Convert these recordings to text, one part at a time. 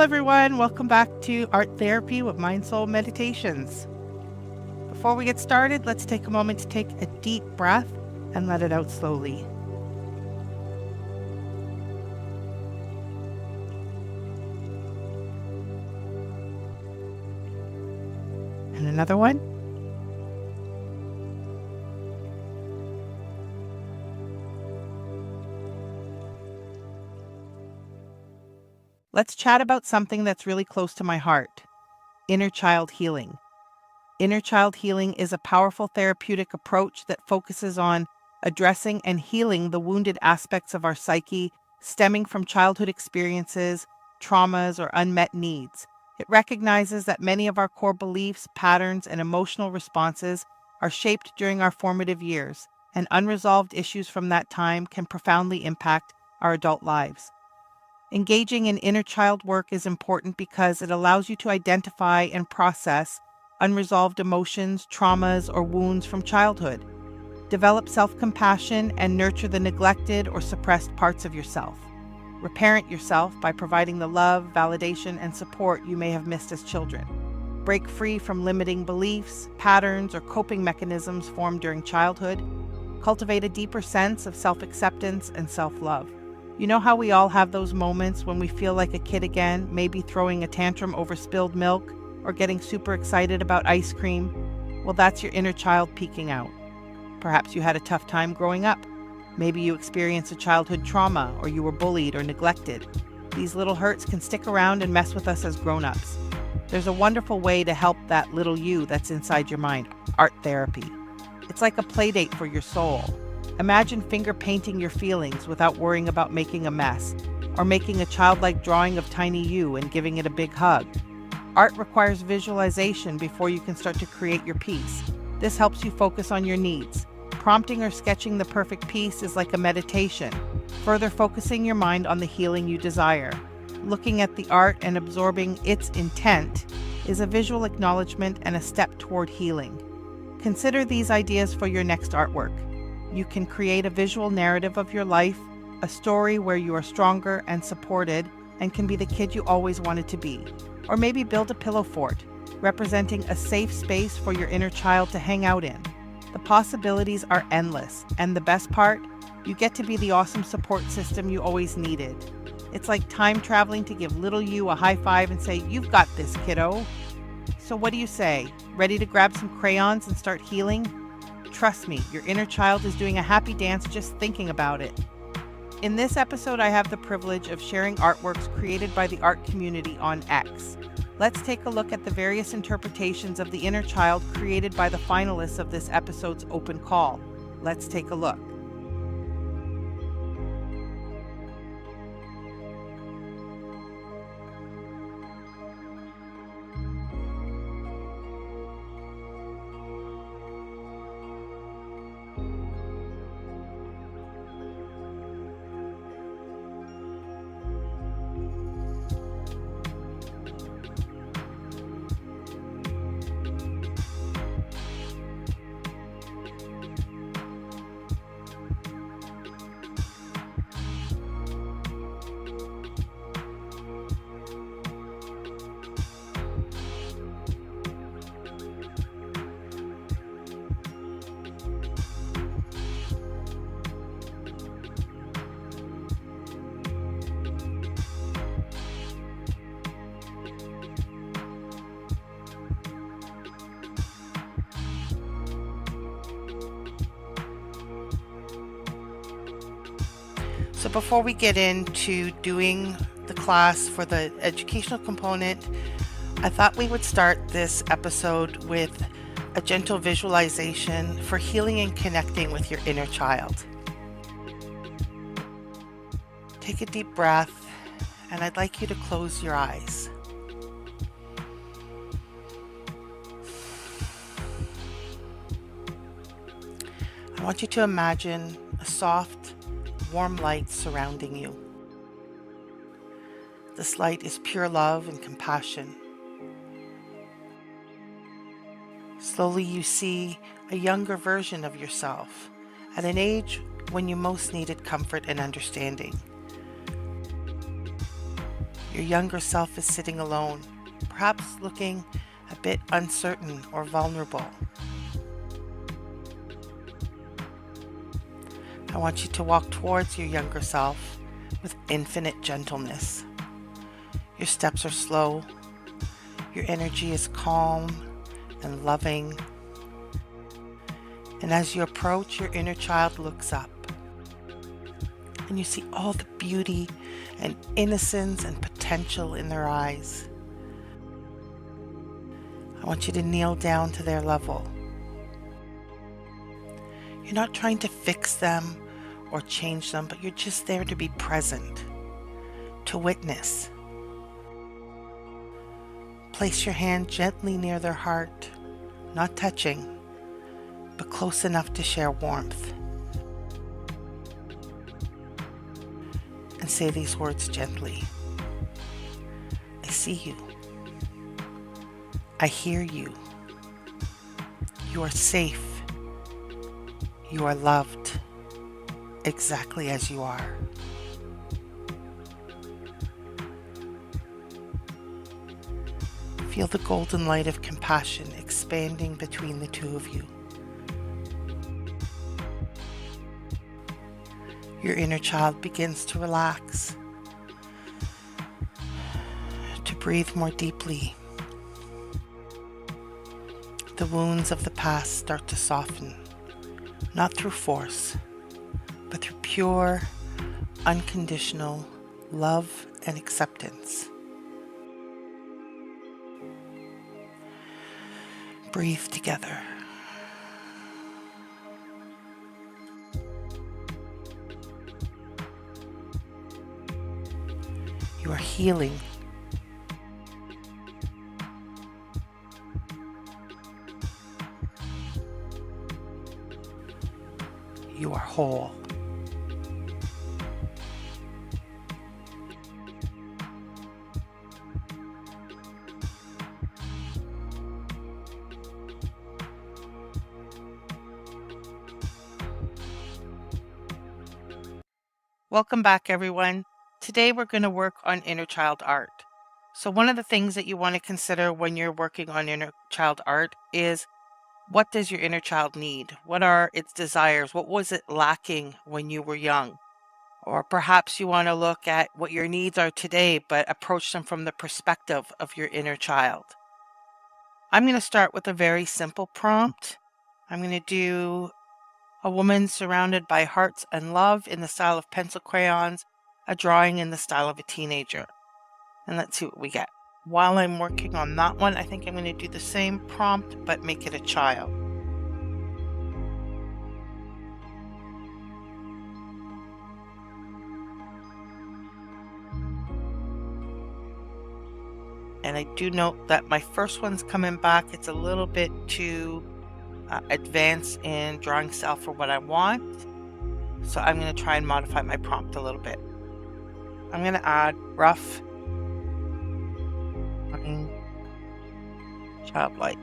everyone. Welcome back to Art Therapy with MindSoulMeditations. Before we get started, let's take a moment to take a deep breath and let it out slowly. And another one. Let's chat about something that's really close to my heart: inner child healing. Inner child healing is a powerful therapeutic approach that focuses on addressing and healing the wounded aspects of our psyche stemming from childhood experiences, traumas, or unmet needs. It recognizes that many of our core beliefs, patterns, and emotional responses are shaped during our formative years, and unresolved issues from that time can profoundly impact our adult lives. Engaging in inner child work is important because it allows you to identify and process unresolved emotions, traumas, or wounds from childhood. Develop self-compassion and nurture the neglected or suppressed parts of yourself. Reparent yourself by providing the love, validation, and support you may have missed as children. Break free from limiting beliefs, patterns, or coping mechanisms formed during childhood. Cultivate a deeper sense of self-acceptance and self-love. You know how we all have those moments when we feel like a kid again, maybe throwing a tantrum over spilled milk or getting super excited about ice cream? Well, that's your inner child peeking out. Perhaps you had a tough time growing up. Maybe you experienced a childhood trauma or you were bullied or neglected. These little hurts can stick around and mess with us as grown-ups. There's a wonderful way to help that little you that's inside your mind: art therapy. It's like a play date for your soul. Imagine finger painting your feelings without worrying about making a mess, or making a childlike drawing of tiny you and giving it a big hug. Art requires visualization before you can start to create your piece. This helps you focus on your needs. Prompting or sketching the perfect piece is like a meditation, further focusing your mind on the healing you desire. Looking at the art and absorbing its intent is a visual acknowledgement and a step toward healing. Consider these ideas for your next artwork. You can create a visual narrative of your life, a story where you are stronger and supported and can be the kid you always wanted to be. Or maybe build a pillow fort, representing a safe space for your inner child to hang out in. The possibilities are endless, and the best part, you get to be the awesome support system you always needed. It's like time traveling to give little you a high five and say, "You've got this, kiddo." So what do you say? Ready to grab some crayons and start healing? Trust me, your inner child is doing a happy dance just thinking about it. In this episode, I have the privilege of sharing artworks created by the art community on X. Let's take a look at the various interpretations of the inner child created by the finalists of this episode's open call. Let's take a look. So before we get into doing the class for the educational component, I thought we would start this episode with a gentle visualization for healing and connecting with your inner child. Take a deep breath, and I'd like you to close your eyes. I want you to imagine a soft, warm light surrounding you. This light is pure love and compassion. Slowly you see a younger version of yourself at an age when you most needed comfort and understanding. Your younger self is sitting alone, perhaps looking a bit uncertain or vulnerable. I want you to walk towards your younger self with infinite gentleness. Your steps are slow. Your energy is calm and loving. And as you approach, your inner child looks up. And you see all the beauty and innocence and potential in their eyes. I want you to kneel down to their level. You're not trying to fix them or change them, but you're just there to be present, to witness. Place your hand gently near their heart, not touching, but close enough to share warmth. And say these words gently. I see you. I hear you. You are safe. You are loved exactly as you are. Feel the golden light of compassion expanding between the two of you. Your inner child begins to relax, to breathe more deeply. The wounds of the past start to soften, not through force, but through pure, unconditional love and acceptance. Breathe together. You are healing. You are whole. Welcome back, everyone. Today we're going to work on inner child art. So one of the things that you want to consider when you're working on inner child art is, what does your inner child need? What are its desires? What was it lacking when you were young? Or perhaps you want to look at what your needs are today, but approach them from the perspective of your inner child. I'm going to start with a very simple prompt. I'm going to do a woman surrounded by hearts and love in the style of pencil crayons, a drawing in the style of a teenager. And let's see what we get. While I'm working on that one, I think I'm going to do the same prompt, but make it a child. And I do note that my first one's coming back. It's a little bit too advanced in drawing style for what I want. So I'm going to try and modify my prompt a little bit. I'm going to add rough, childlike.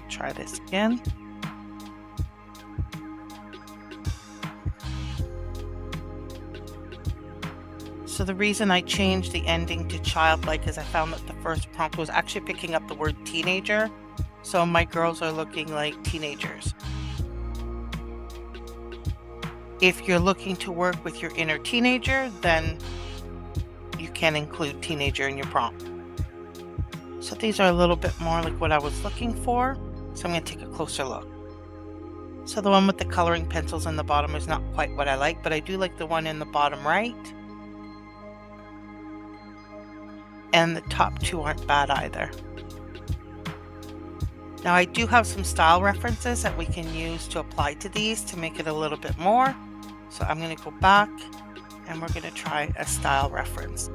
Try this again. So the reason I changed the ending to childlike is I found that the first prompt was actually picking up the word teenager. So my girls are looking like teenagers. If you're looking to work with your inner teenager, then you can include teenager in your prompt. So these are a little bit more like what I was looking for. So I'm going to take a closer look. So the one with the coloring pencils in the bottom is not quite what I like, but I do like the one in the bottom right. And the top two aren't bad either. Now I do have some style references that we can use to apply to these to make it a little bit more. So I'm going to go back and we're going to try a style reference.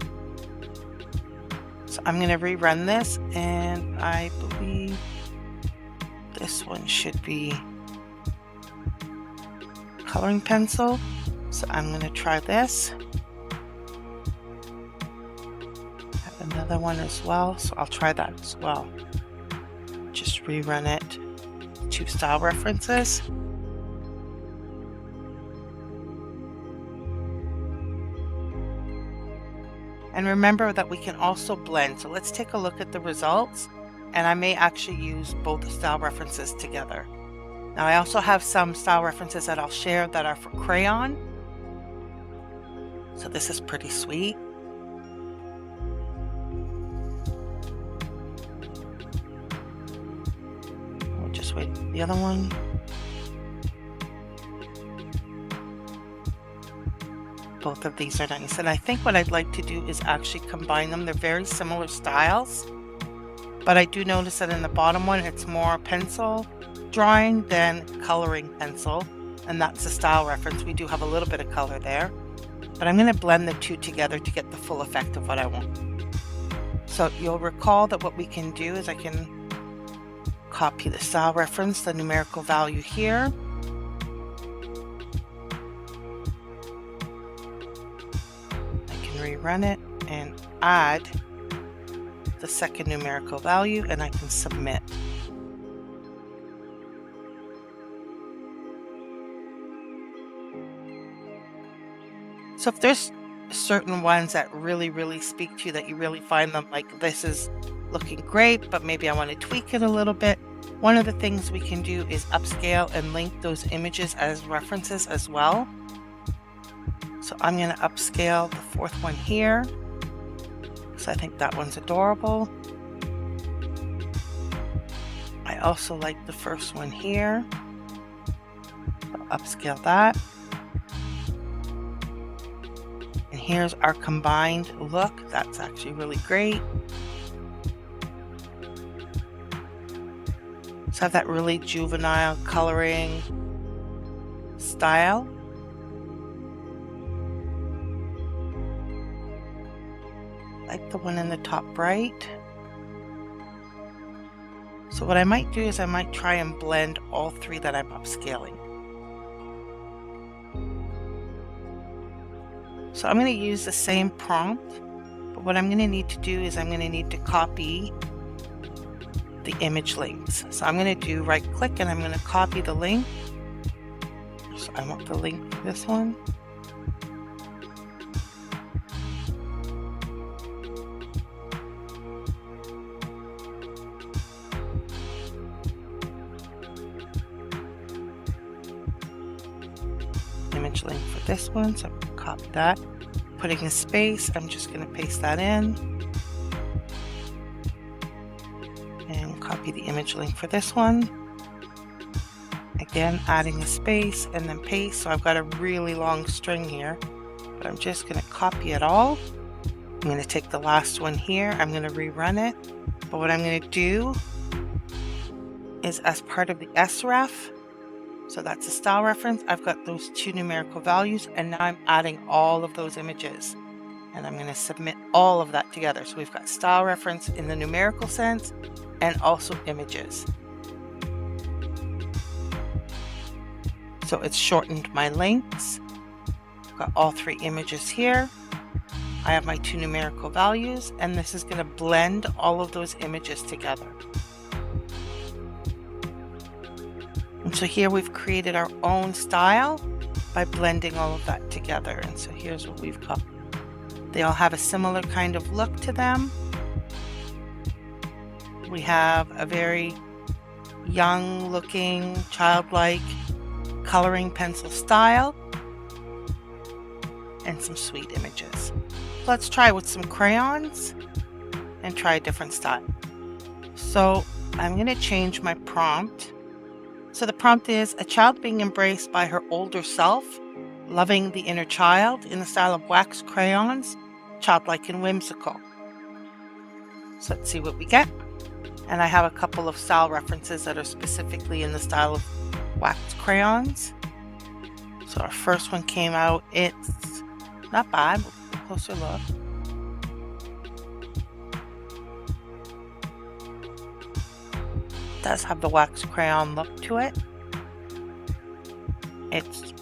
So I'm going to rerun this, and I believe this one should be coloring pencil. So I'm going to try this. Have another one as well, so I'll try that as well. Just rerun it. two style references. And remember that we can also blend. So let's take a look at the results. And I may actually use both style references together. Now I also have some style references that I'll share that are for crayon. So this is pretty sweet. We'll just wait for the other one. Both of these are nice. And I think what I'd like to do is actually combine them. They're very similar styles. But I do notice that in the bottom one, it's more pencil drawing than coloring pencil. And that's the style reference. We do have a little bit of color there. But I'm going to blend the two together to get the full effect of what I want. So you'll recall that what we can do is I can copy the style reference, the numerical value here. Rerun it and add the second numerical value, and I can submit. So if there's certain ones that really speak to you, that you really find them like this is looking great, but maybe I want to tweak it a little bit, one of the things we can do is upscale and link those images as references as well. So I'm going to upscale the fourth one here, because I think that one's adorable. I also like the first one here. So upscale that. And here's our combined look. That's actually really great. So I have that really juvenile coloring style. Like the one in the top right. So what I might do is I might try and blend all three that I'm upscaling. So I'm going to use the same prompt, but what I'm going to need to do is I'm going to need to copy the image links. So I'm going to do right click and I'm going to copy the link. So I want the link for this one. Image link for this one, so I'm going to copy that. Putting a space, I'm just going to paste that in. And copy the image link for this one. Again, adding a space and then paste. So I've got a really long string here, but I'm just going to copy it all. I'm going to take the last one here. I'm going to rerun it. But what I'm going to do is, as part of the sref, so that's a style reference, I've got those two numerical values, and now I'm adding all of those images. And I'm going to submit all of that together. So we've got style reference in the numerical sense and also images. So it's shortened my links. I've got all three images here. I have my two numerical values, and this is going to blend all of those images together. And so here we've created our own style by blending all of that together. And so here's what we've got. They all have a similar kind of look to them. We have a very young looking, childlike coloring pencil style and some sweet images. Let's try with some crayons and try a different style. So I'm going to change my prompt. So the prompt is a child being embraced by her older self, loving the inner child in the style of wax crayons, childlike and whimsical. So let's see what we get. And I have a couple of style references that are specifically in the style of wax crayons. So our first one came out. It's not bad. We'll take a closer look. It does have the wax crayon look to it. It's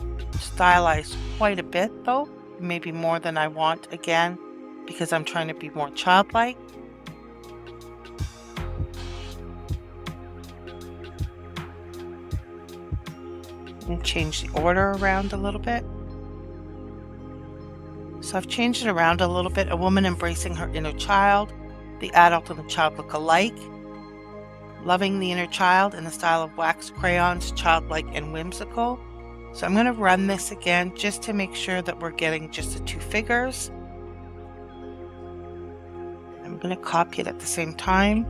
stylized quite a bit though, maybe more than I want, again, because I'm trying to be more childlike. And change the order around a little bit. So I've changed it around a little bit. A woman embracing her inner child. The adult and the child look alike. Loving the inner child in the style of wax crayons, childlike and whimsical. So I'm going to run this again just to make sure that we're getting just the two figures. I'm going to copy it at the same time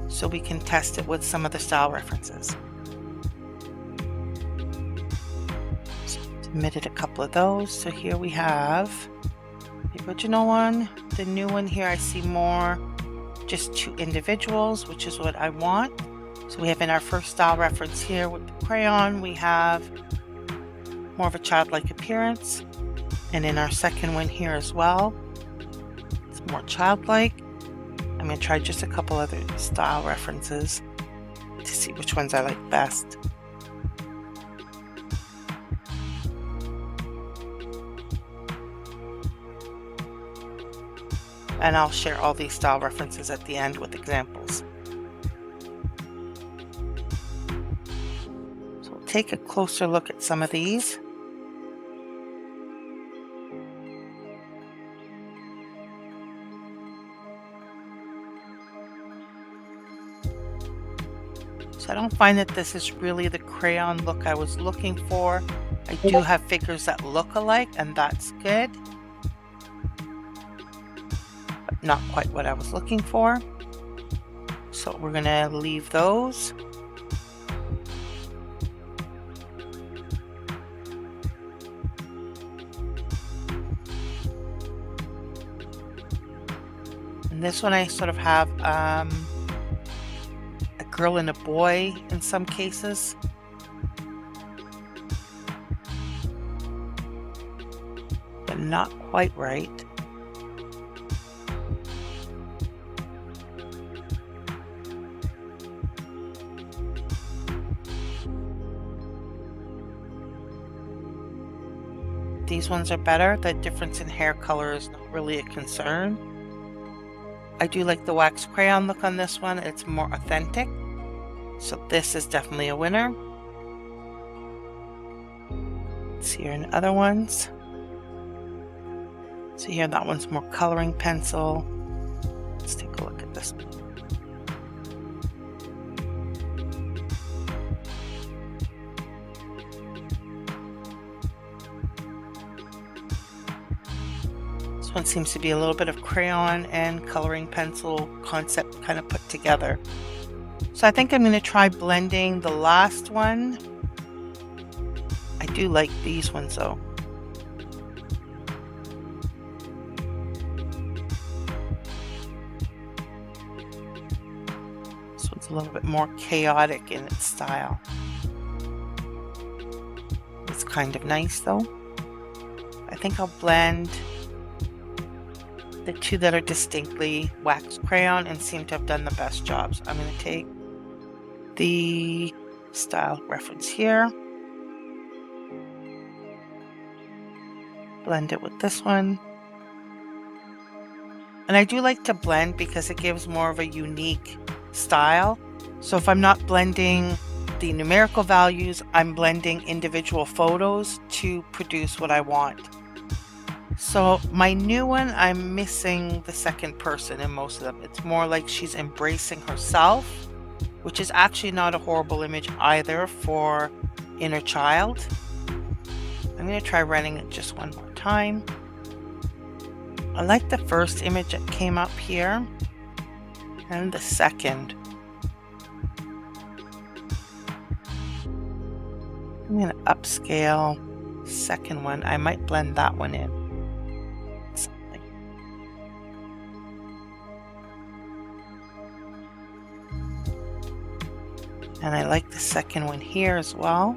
so we can test it with some of the style references. Submitted a couple of those. So here we have the original one. The new one here, I see more just two individuals, which is what I want. So we have in our first style reference here with the crayon, we have more of a childlike appearance. And in our second one here as well, it's more childlike. I'm going to try just a couple other style references to see which ones I like best. And I'll share all these style references at the end with examples. So we'll take a closer look at some of these. So I don't find that this is really the crayon look I was looking for. I do have figures that look alike, and that's good. Not quite what I was looking for. So we're going to leave those. And this one I sort of have a girl and a boy in some cases. But not quite right. These ones are better. The difference in hair color is not really a concern. I do like the wax crayon look on this one. It's more authentic. So this is definitely a winner. Let's see here in other ones. So here that one's more coloring pencil. Let's take a look at this one. One seems to be a little bit of crayon and coloring pencil concept kind of put together. So I think I'm going to try blending the last one. I do like these ones though. This one's a little bit more chaotic in its style. It's kind of nice though. I think I'll blend the two that are distinctly wax crayon and seem to have done the best jobs. I'm going to take the style reference here, blend it with this one. And I do like to blend because it gives more of a unique style. So if I'm not blending the numerical values, I'm blending individual photos to produce what I want. So my new one, I'm missing the second person in most of them. It's more like she's embracing herself, which is actually not a horrible image either for inner child. I'm going to try running it just one more time. I like the first image that came up here and the second. I'm going to upscale the second one. I might blend that one in. And I like the second one here as well.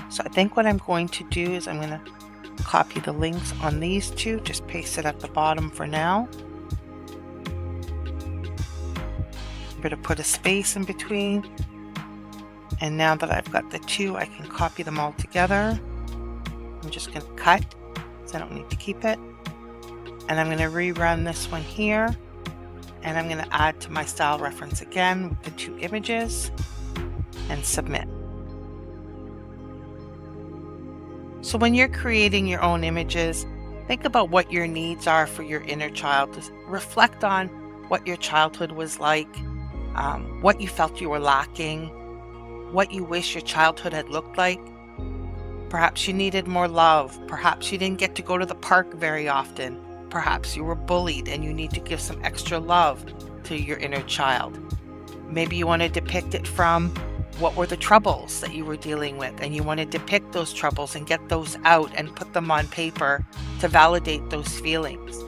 So I think what I'm going to do is I'm going to copy the links on these two, just paste it at the bottom for now. I'm going to put a space in between. And now that I've got the two, I can copy them all together. I'm just going to cut, because I don't need to keep it. And I'm going to rerun this one here. And I'm going to add to my style reference again with the 2 images and submit. So when you're creating your own images, think about what your needs are for your inner child. Just reflect on what your childhood was like, what you felt you were lacking, what you wish your childhood had looked like. Perhaps you needed more love. Perhaps you didn't get to go to the park very often. Perhaps you were bullied and you need to give some extra love to your inner child. Maybe you want to depict it from what were the troubles that you were dealing with, and you want to depict those troubles and get those out and put them on paper to validate those feelings.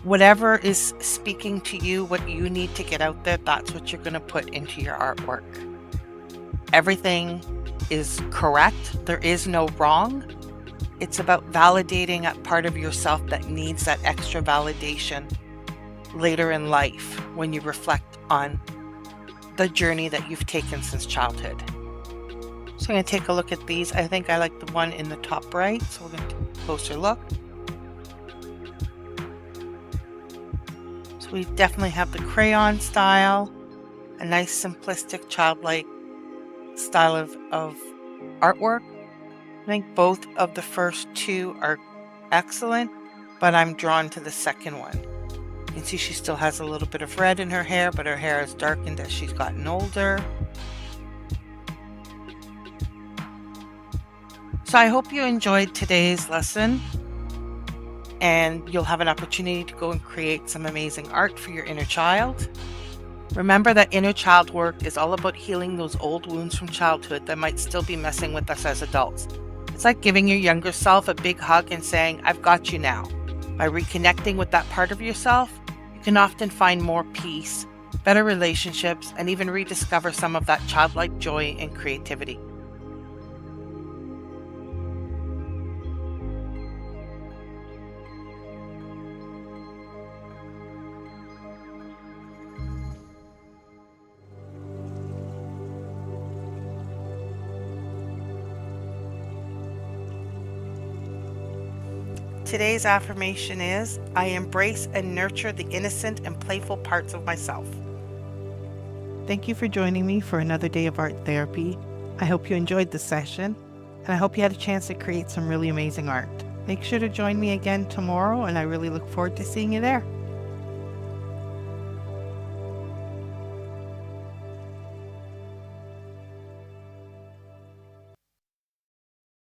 Whatever is speaking to you, what you need to get out there, that's what you're going to put into your artwork. Everything is correct. There is no wrong. It's about validating a part of yourself that needs that extra validation later in life when you reflect on the journey that you've taken since childhood. So I'm going to take a look at these. I think I like the one in the top right, so we're going to take a closer look. So we definitely have the crayon style, a nice simplistic childlike style of artwork. I think both of the first 2 are excellent, but I'm drawn to the second one. You can see she still has a little bit of red in her hair, but her hair has darkened as she's gotten older. So I hope you enjoyed today's lesson, and you'll have an opportunity to go and create some amazing art for your inner child. Remember that inner child work is all about healing those old wounds from childhood that might still be messing with us as adults. It's like giving your younger self a big hug and saying, "I've got you now." By reconnecting with that part of yourself, you can often find more peace, better relationships, and even rediscover some of that childlike joy and creativity. Today's affirmation is, I embrace and nurture the innocent and playful parts of myself. Thank you for joining me for another day of art therapy. I hope you enjoyed the session, and I hope you had a chance to create some really amazing art. Make sure to join me again tomorrow, and I really look forward to seeing you there.